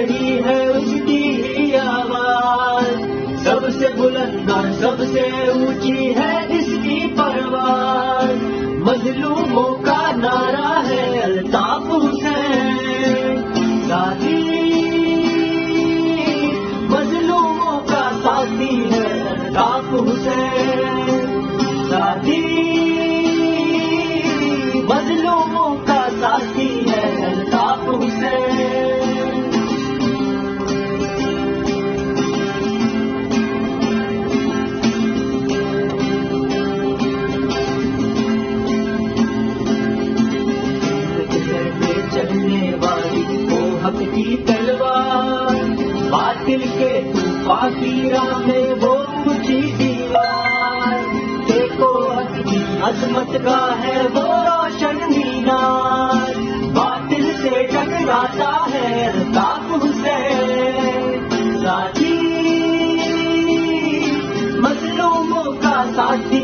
रही है उसकी ही आवाज, सबसे बुलंद और सबसे ऊंची है इसकी परवाज। मजलूमों का नारा है अल्ताफ हुसैन साथी, मजलूमों का साथी है अल्ताफ हुसैन साथी, मजलूमों का साथी है अल्ताफ हुसैन। चलने वाली वो हक की तलवार, बातिल के तूफान की राह में वो ऊंची दीवार। देखो हक की अजमत का है वो रोशन मीनार, बातिल से टकराता है अल्ताफ हुसैन साथी, मजलूमों का साथी